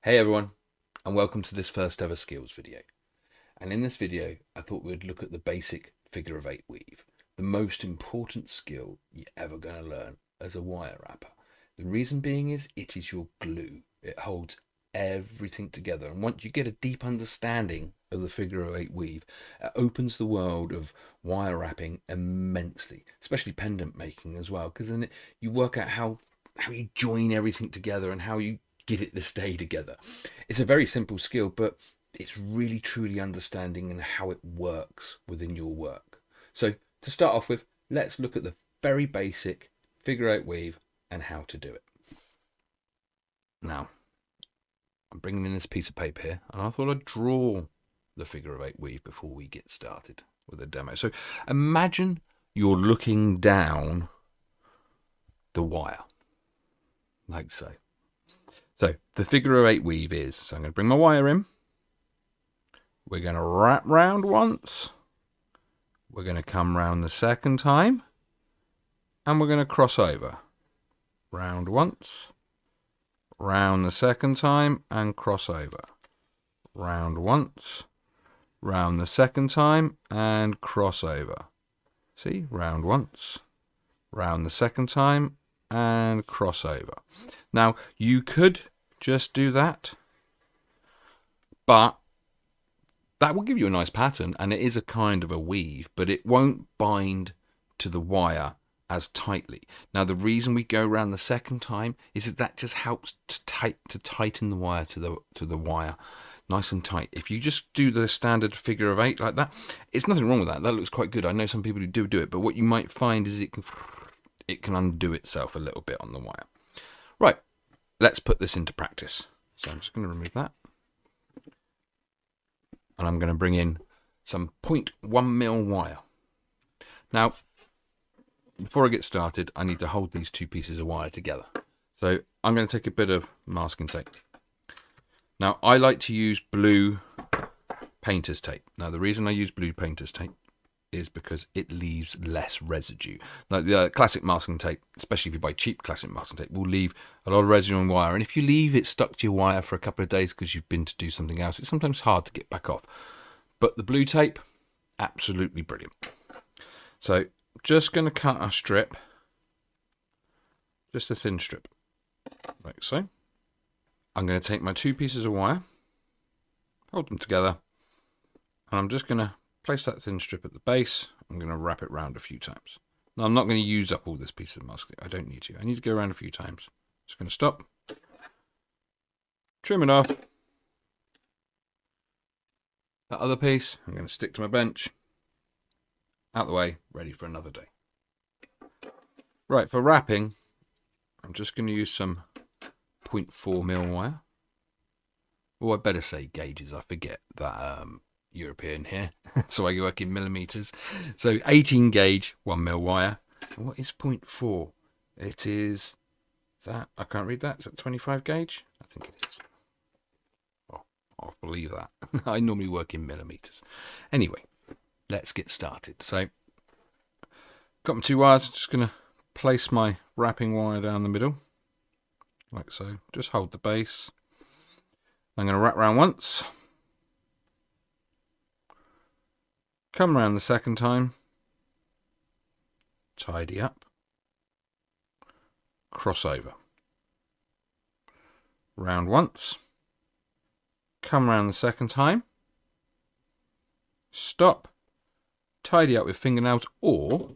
Hey everyone, and welcome to this first ever skills video. And in this video, I thought we'd look at the basic figure of eight weave, the most important skill you're ever going to learn as a wire wrapper. The reason being is it is your glue. It holds everything together. And once you get a deep understanding of the figure of eight weave, it opens the world of wire wrapping immensely, especially pendant making as well, because then you work out how you join everything together and how you get it to stay together. It's a very simple skill, but it's really truly understanding and how it works within your work. So to start off with, let's look at the very basic figure eight weave and how to do it. Now, I'm bringing in this piece of paper here, and I thought I'd draw the figure of eight weave before we get started with a demo. So imagine you're looking down the wire, like so. So the figure of eight weave is, so I'm going to bring my wire in. We're going to wrap round once. We're going to come round the second time. And we're going to cross over. Round once. Round the second time and cross over. Round once. Round the second time and cross over. See, round once. Round the second time and cross over. Now, you could just do that, but that will give you a nice pattern, and it is a kind of a weave, but it won't bind to the wire as tightly. Now, the reason we go around the second time is that just helps to tighten the wire to the wire nice and tight. If you just do the standard figure of eight like that, it's nothing wrong with that. That looks quite good. I know some people who do it, but what you might find is it can undo itself a little bit on the wire. Right, let's put this into practice. So I'm just going to remove that. And I'm going to bring in some 0.1 mil wire. Now, before I get started, I need to hold these two pieces of wire together. So I'm going to take a bit of masking tape. Now, I like to use blue painter's tape. Now, the reason I use blue painter's tape is because it leaves less residue. Like the classic masking tape, especially if you buy cheap classic masking tape, will leave a lot of residue on wire. And if you leave it stuck to your wire for a couple of days because you've been to do something else, it's sometimes hard to get back off. But the blue tape, absolutely brilliant. So just going to cut a strip, just a thin strip, like so. I'm going to take my two pieces of wire, hold them together, and I'm just going to place that thin strip at the base. I'm going to wrap it round a few times. Now, I'm not going to use up all this piece of masking. I don't need to. I need to go around a few times. Just going to stop, trim it off. That other piece, I'm going to stick to my bench. Out the way, ready for another day. Right, for wrapping, I'm just going to use some 0.4 mil wire. Or I better say gauges. I forget that European here, so I work in millimeters. So 18 gauge 1 mil wire. What is 0.4? It is that, I can't read that. Is that 25 gauge? I think it is. Oh, I'll believe that. I normally work in millimeters. Anyway, let's get started. So got my two wires. Just going to place my wrapping wire down the middle, like so. Just hold the base. I'm going to wrap round once. Come round the second time, tidy up, cross over. Round once, come round the second time, stop, tidy up with fingernails, or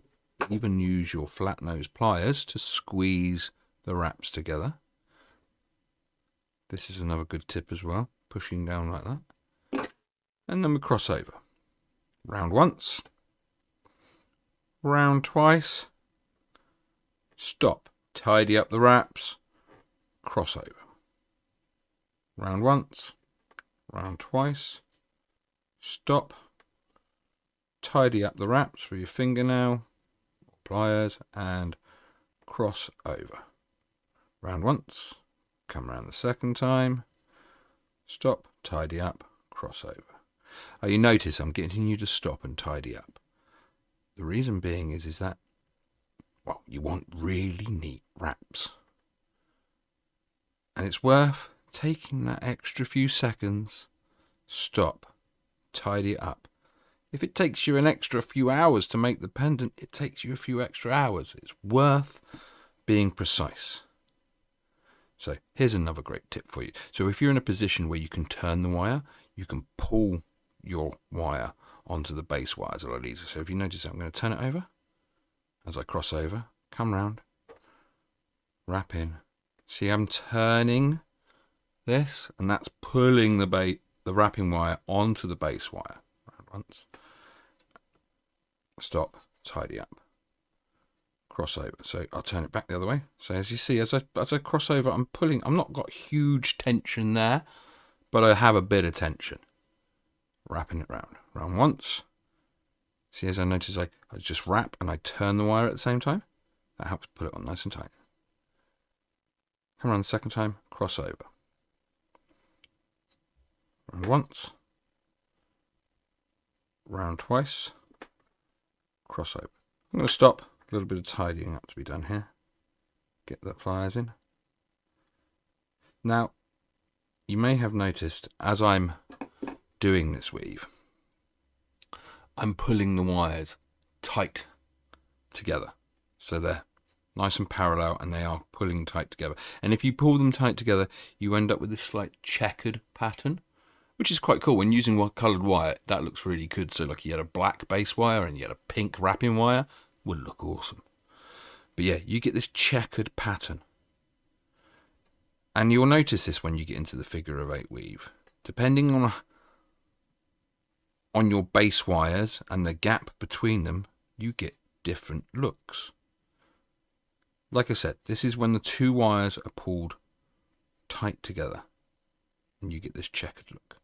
even use your flat nose pliers to squeeze the wraps together. This is another good tip as well, pushing down like that. And then we cross over. Round once, round twice, stop, tidy up the wraps, cross over. Round once, round twice, stop, tidy up the wraps with your fingernail, or pliers, and cross over. Round once, come round the second time, stop, tidy up, cross over. You notice I'm getting you to stop and tidy up. The reason being is that, well, you want really neat wraps. And it's worth taking that extra few seconds, stop, tidy it up. If it takes you an extra few hours to make the pendant, it takes you a few extra hours. It's worth being precise. So here's another great tip for you. So if you're in a position where you can turn the wire, you can pull your wire onto the base wires a lot easier. So if you notice, I'm going to turn it over. As I cross over, come round, wrap in. See, I'm turning this, and that's pulling the wrapping wire onto the base wire. Round once. Stop, tidy up. Cross over. So I'll turn it back the other way. So as you see, as I cross over, I'm pulling. I'm not got huge tension there, but I have a bit of tension. Wrapping it round. Round once. See, as I notice, I just wrap and I turn the wire at the same time. That helps put it on nice and tight. Come around the second time, cross over. Round once. Round twice. Cross over. I'm going to stop. A little bit of tidying up to be done here. Get the pliers in. Now, you may have noticed as I'm doing this weave, I'm pulling the wires tight together. So they're nice and parallel and they are pulling tight together. And if you pull them tight together, you end up with this slight checkered pattern, which is quite cool. When using coloured wire, that looks really good. So like you had a black base wire and you had a pink wrapping wire, would look awesome. But yeah, you get this checkered pattern. And you'll notice this when you get into the figure of 8 weave. Depending on your base wires and the gap between them, you get different looks. Like I said, this is when the two wires are pulled tight together and you get this checkered look.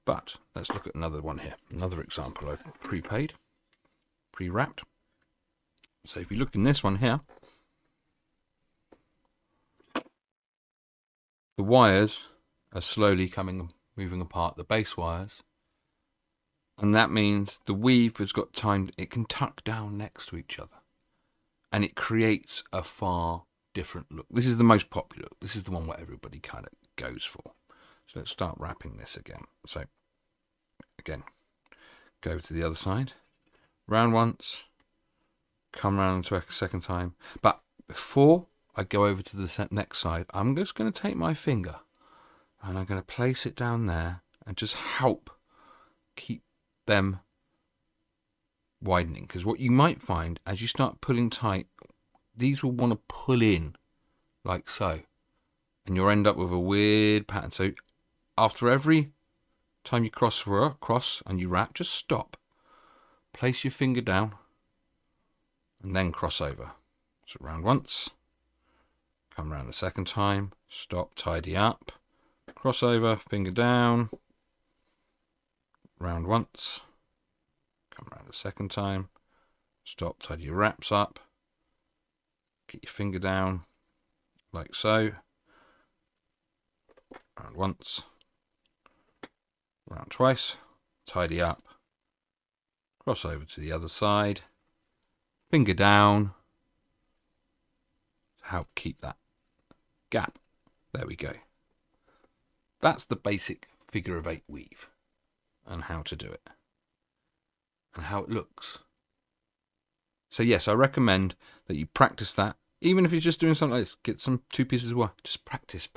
But let's look at another one here. Another example I've pre-wrapped. So if you look in this one here, the wires are slowly moving apart, the base wires. And that means the weave has got time, it can tuck down next to each other. And it creates a far different look. This is the most popular. This is the one where everybody kind of goes for. So let's start wrapping this again. So again, go to the other side. Round once. Come round to a second time. But before I go over to the next side, I'm just going to take my finger and I'm going to place it down there and just help keep them widening. Because what you might find as you start pulling tight, these will want to pull in like so. And you'll end up with a weird pattern. So after every time you cross and you wrap, just stop. Place your finger down. And then cross over. So round once, come round the second time, stop, tidy up, cross over, finger down, round once, come round the second time, stop, tidy your wraps up, get your finger down, like so, round once, round twice, tidy up, cross over to the other side, finger down to help keep that gap. There we go. That's the basic figure of 8 weave and how to do it and how it looks. So yes, I recommend that you practice that. Even if you're just doing something like this, get some 2 pieces of wire. Just practice.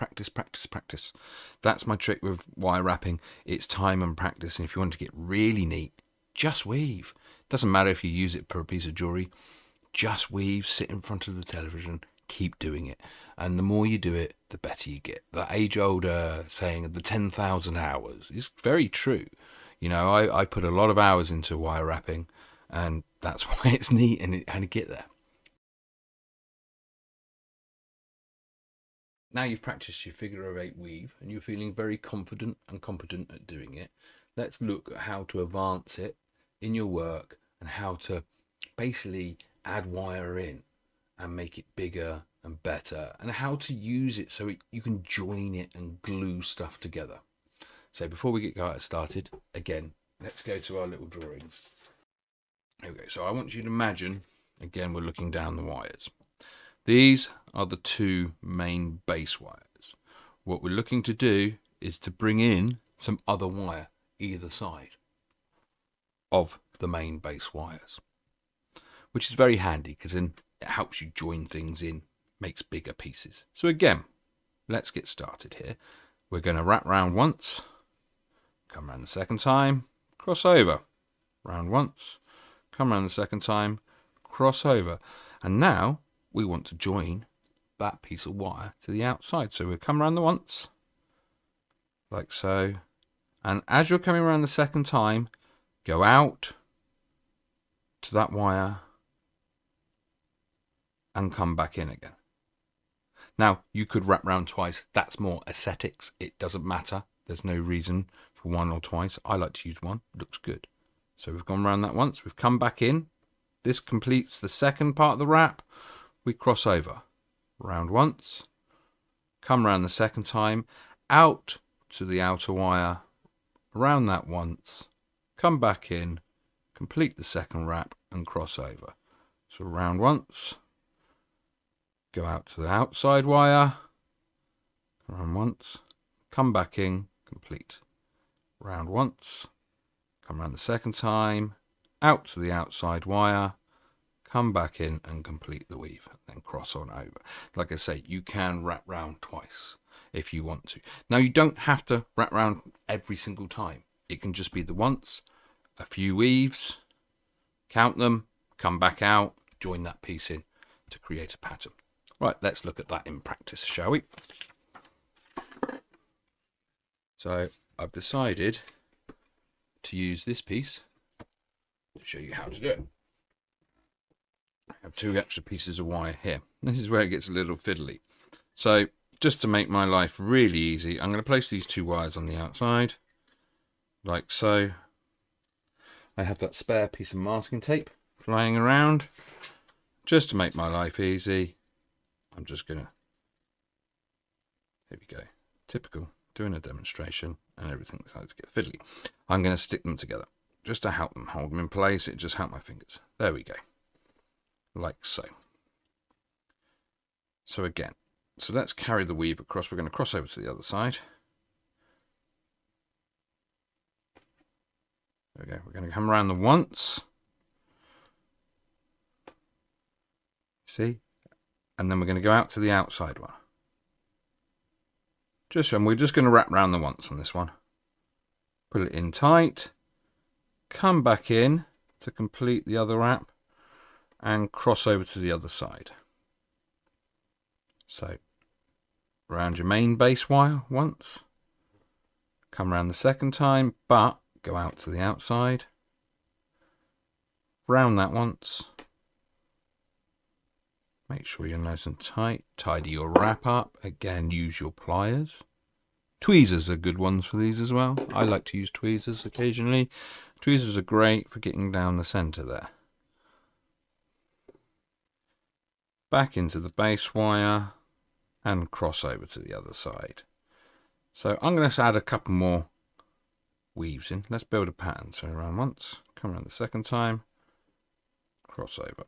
That's my trick with wire wrapping. It's time and practice. And if you want to get really neat, just weave. Doesn't matter if you use it for a piece of jewellery, just weave, sit in front of the television, keep doing it. And the more you do it, the better you get. The age-old saying of the 10,000 hours is very true. You know, I put a lot of hours into wire wrapping, and that's why it's neat and how to get there. Now you've practiced your figure of 8 weave and you're feeling very confident and competent at doing it. Let's look at how to advance it in your work and how to basically add wire in and make it bigger and better, and how to use it so you can join it and glue stuff together. So before we get started, again, let's go to our little drawings. Okay, so I want you to imagine, again, we're looking down the wires. These are the 2 main base wires. what we're looking to do is to bring in some other wire either side of the main base wires, which is very handy because then it helps you join things in, makes bigger pieces. So again, let's get started here. We're going to wrap round once, come around the second time, cross over, round once, come around the second time, cross over. And now we want to join that piece of wire to the outside. So we'll come around the once, like so. And as you're coming around the second time, go out to that wire and come back in again. Now, you could wrap round twice. That's more aesthetics. It doesn't matter. There's no reason for one or twice. I like to use one. It looks good. So we've gone around that once. We've come back in. This completes the second part of the wrap. We cross over. Round once. Come around the second time. Out to the outer wire. Around that once. Come back in. Complete the second wrap and cross over. So round once. Go out to the outside wire, around once, come back in, complete. Round once, come around the second time, out to the outside wire, come back in and complete the weave, and then cross on over. Like I say, you can wrap round twice if you want to. Now, you don't have to wrap round every single time. It can just be the once, a few weaves, count them, come back out, join that piece in to create a pattern. Right, let's look at that in practice, shall we? So I've decided to use this piece to show you how to do it. I have 2 extra pieces of wire here. This is where it gets a little fiddly. So just to make my life really easy, I'm going to place these 2 wires on the outside, like so. I have that spare piece of masking tape flying around. Just to make my life easy, I'm just going to, here we go, typical, doing a demonstration and everything decides to get fiddly. I'm going to stick them together just to help them hold them in place. It just helped my fingers. There we go, like so. So again, so let's carry the weave across. We're going to cross over to the other side. There we go. We're going to come around the once. See? And then we're going to go out to the outside one. And we're just going to wrap around the once on this one. Put it in tight. Come back in to complete the other wrap. And cross over to the other side. So, around your main base wire once. Come around the second time, but go out to the outside. Round that once. Make sure you're nice and tight. Tidy your wrap up. Again, use your pliers. Tweezers are good ones for these as well. I like to use tweezers occasionally. Tweezers are great for getting down the center there. Back into the base wire and cross over to the other side. So I'm going to add a couple more weaves in. Let's build a pattern. So around once, come around the second time, cross over.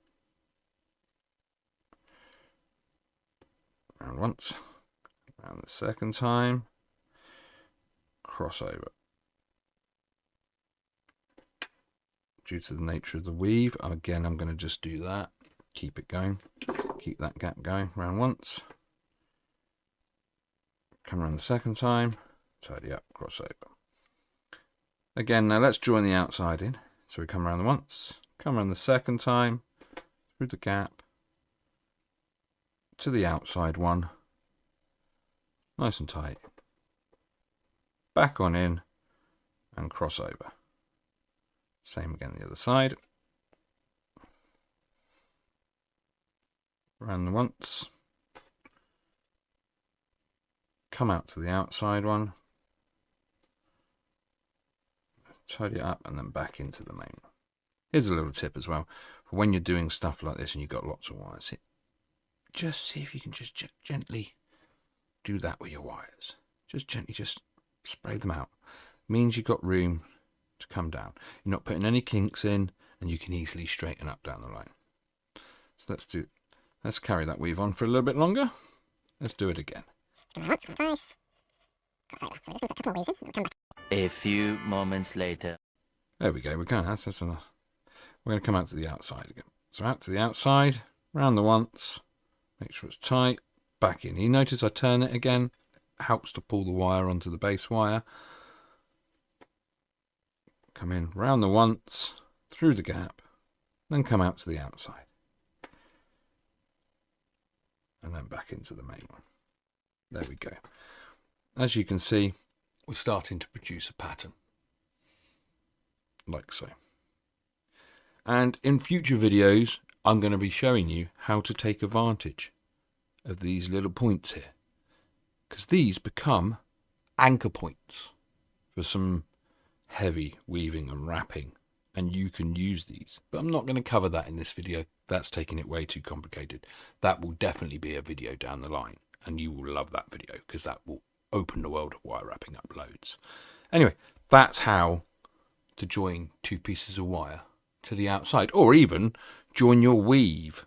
Around once, around the second time, cross over. Due to the nature of the weave, again, I'm going to just do that. Keep it going. Keep that gap going. Round once. Come around the second time. Tidy up, cross over. Again, now let's join the outside in. So we come around the once. Come around the second time. Through the gap. To the outside one, nice and tight, back on in and cross over. Same again the other side, around the once, come out to the outside one, tidy it up and then back into the main. Here's a little tip as well, for when you're doing stuff like this and you've got lots of wires, just see if you can just gently do that with your wires. Just gently, just spray them out. Means you've got room to come down. You're not putting any kinks in, and you can easily straighten up down the line. So let's carry that weave on for a little bit longer. Let's do it again. Once, twice. A few moments later. There we go. We're going. That's enough. We're going to come out to the outside again. So out to the outside, round the once, make sure it's tight, back in. You notice I turn it again. It helps to pull the wire onto the base wire. Come in, round the once, through the gap, then come out to the outside. And then back into the main one. There we go. As you can see, we're starting to produce a pattern. Like so. And in future videos, I'm going to be showing you how to take advantage of these little points here. Because these become anchor points for some heavy weaving and wrapping. And you can use these. But I'm not going to cover that in this video. That's taking it way too complicated. That will definitely be a video down the line. And you will love that video because that will open the world of wire wrapping up loads. Anyway, that's how to join two pieces of wire to the outside, or even join your weave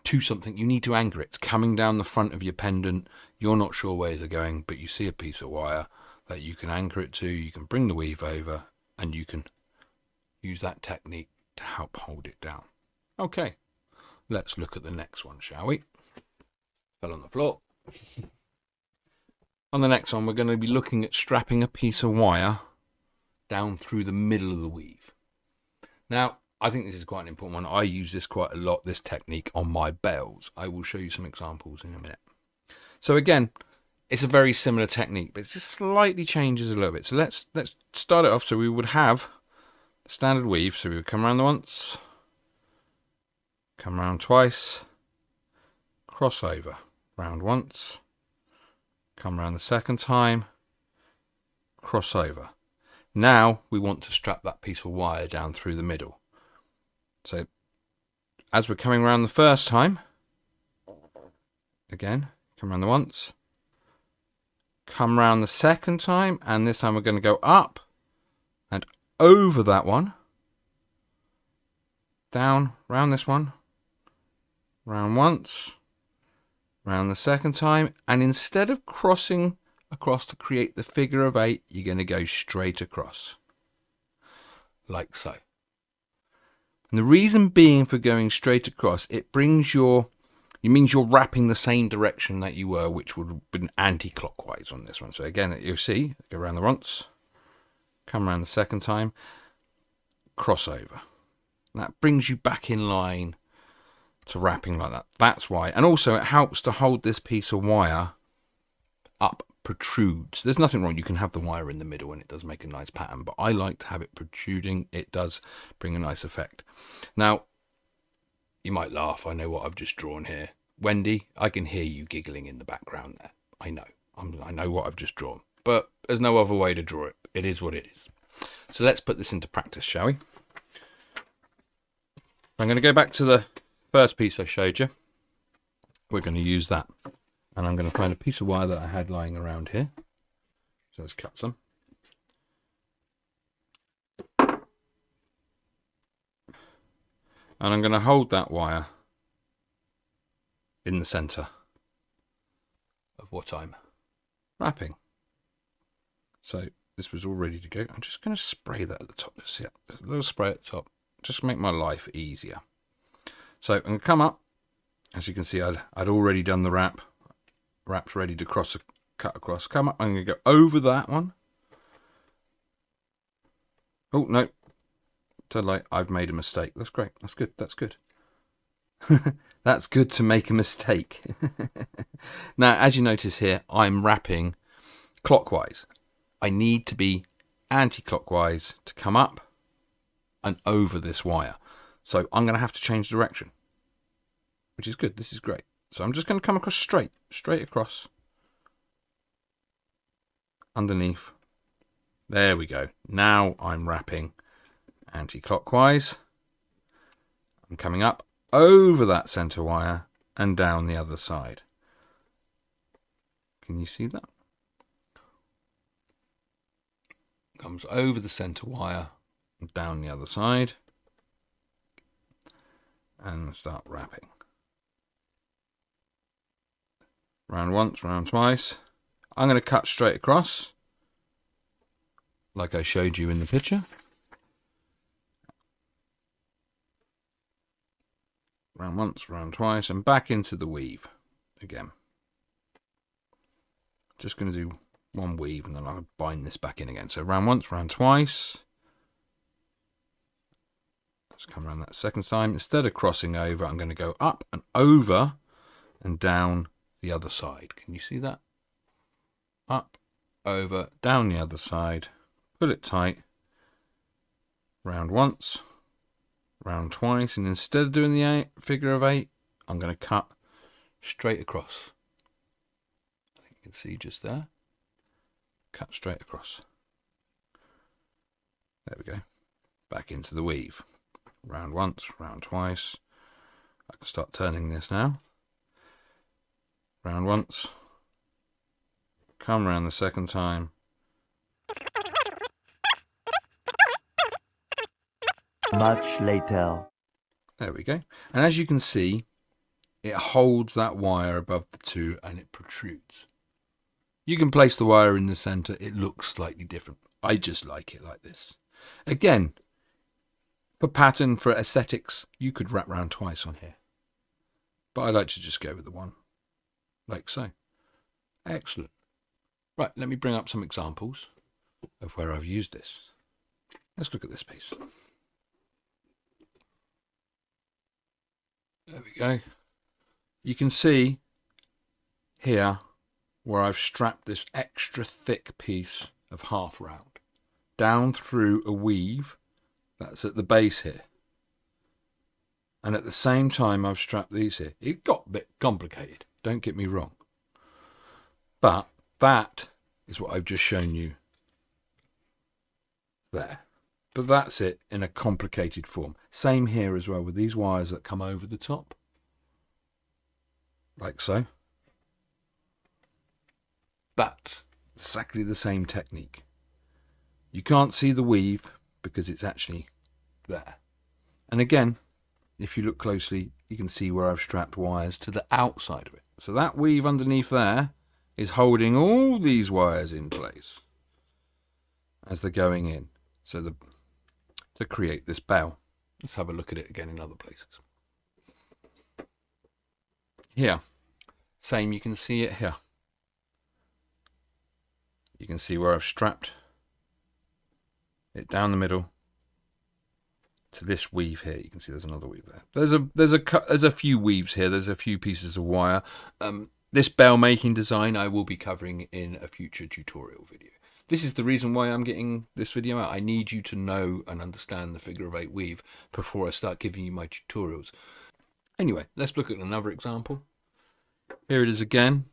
to something. You need to anchor it. It's coming down the front of your pendant. You're not sure where they're going, but you see a piece of wire that you can anchor it to. You can bring the weave over and you can use that technique to help hold it down. Okay, let's look at the next one, shall we? Fell on the floor. On the next one, we're going to be looking at strapping a piece of wire down through the middle of the weave. Now, I think this is quite an important one. I use this quite a lot, this technique, on my bells. I will show you some examples in a minute. So again, it's a very similar technique, but it just slightly changes a little bit. So let's start it off. So we would have the standard weave. So we would come around the once, come around twice, cross over, round once, come around the second time, cross over. Now we want to strap that piece of wire down through the middle. So as we're coming around the first time, again, come around the once, come around the second time, and this time we're going to go up and over that one, down, round this one, round once, round the second time, and instead of crossing across to create the figure of 8, you're going to go straight across, like so. And the reason being for going straight across, it means you're wrapping the same direction that you were, which would have been anti-clockwise on this one. So again, you'll see, go around the once, come around the second time, cross over. And that brings you back in line to wrapping like that. That's why. And also it helps to hold this piece of wire up, protrudes. There's nothing wrong. You can have the wire in the middle and it does make a nice pattern, but I like to have it protruding. It does bring a nice effect. Now, you might laugh. I know what I've just drawn here. Wendy, I can hear you giggling in the background there. I know. I know what I've just drawn, but there's no other way to draw it. It is what it is. So let's put this into practice, shall we? I'm going to go back to the first piece I showed you. We're going to use that. And I'm going to find a piece of wire that I had lying around here. So let's cut some. And I'm going to hold that wire in the center of what I'm wrapping. So this was all ready to go. I'm just going to spray that at the top. Just see it. A little spray at the top. Just to make my life easier. So I'm going to come up. As you can see, I'd already done the wrap. Wrap's ready to cut across. Come up. I'm going to go over that one. Oh, no. So like I've made a mistake. That's great. That's good. That's good. That's good to make a mistake. Now, as you notice here, I'm wrapping clockwise. I need to be anti-clockwise to come up and over this wire. So I'm going to have to change direction, which is good. This is great. So I'm just going to come across straight across, underneath. There we go. Now I'm wrapping anti-clockwise. I'm coming up over that center wire and down the other side. Can you see that? Comes over the center wire and down the other side and start wrapping. Round once, round twice, I'm going to cut straight across, like I showed you in the picture. Round once, round twice, and back into the weave again. Just going to do one weave and then I'll bind this back in again. So round once, round twice. Let's come around that second time. Instead of crossing over, I'm going to go up and over and down the other side. Can you see that? Up, over, down the other side. Pull it tight. Round once, round twice, and instead of doing the figure of 8, I'm going to cut straight across. I think you can see just there. Cut straight across. There we go. Back into the weave. Round once, round twice. I can start turning this now. Round once. Come round the second time. Much later. There we go. And as you can see, it holds that wire above the two and it protrudes. You can place the wire in the center. It looks slightly different. I just like it like this. Again, for pattern, for aesthetics, you could wrap round twice on here. But I like to just go with the one, like so. Excellent. Right, let me bring up some examples of where I've used this. Let's look at this piece. There we go. You can see here where I've strapped this extra thick piece of half round down through a weave that's at the base here. And at the same time I've strapped these here. It got a bit complicated, don't get me wrong. But that is what I've just shown you there. But that's it in a complicated form. Same here as well with these wires that come over the top. Like so. But exactly the same technique. You can't see the weave because it's actually there. And again, if you look closely, you can see where I've strapped wires to the outside of it. So that weave underneath there is holding all these wires in place as they're going in. So to create this bell. Let's have a look at it again in other places. Here, same, you can see it here. You can see where I've strapped it down the middle to this weave here. You can see there's another weave there. There's a few weaves here. There's a few pieces of wire. This bell making design I will be covering in a future tutorial video. This is the reason why I'm getting this video out. I need you to know and understand the figure of 8 weave before I start giving you my tutorials. Anyway, let's look at another example. Here it is again.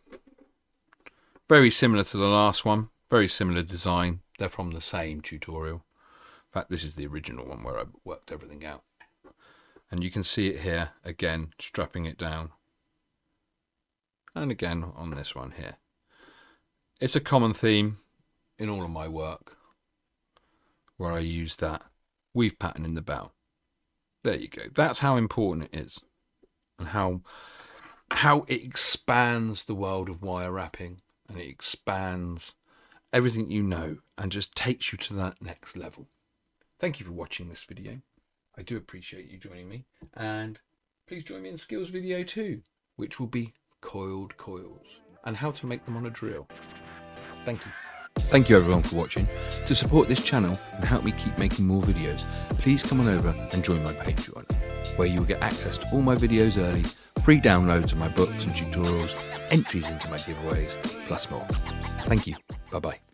Very similar to the last one. Very similar design. They're from the same tutorial. In fact, this is the original one where I worked everything out. And you can see it here again, strapping it down. And again on this one here. It's a common theme in all of my work where I use that weave pattern in the bell. There you go. That's how important it is and how it expands the world of wire wrapping, and it expands everything you know and just takes you to that next level. Thank you for watching this video. I do appreciate you joining me, and please join me in skills video 2, which will be coiled coils and how to make them on a drill. Thank you. Thank you everyone for watching. To support this channel and help me keep making more videos, please come on over and join my Patreon, where you will get access to all my videos early, free downloads of my books and tutorials, entries into my giveaways, plus more. Thank you. Bye bye.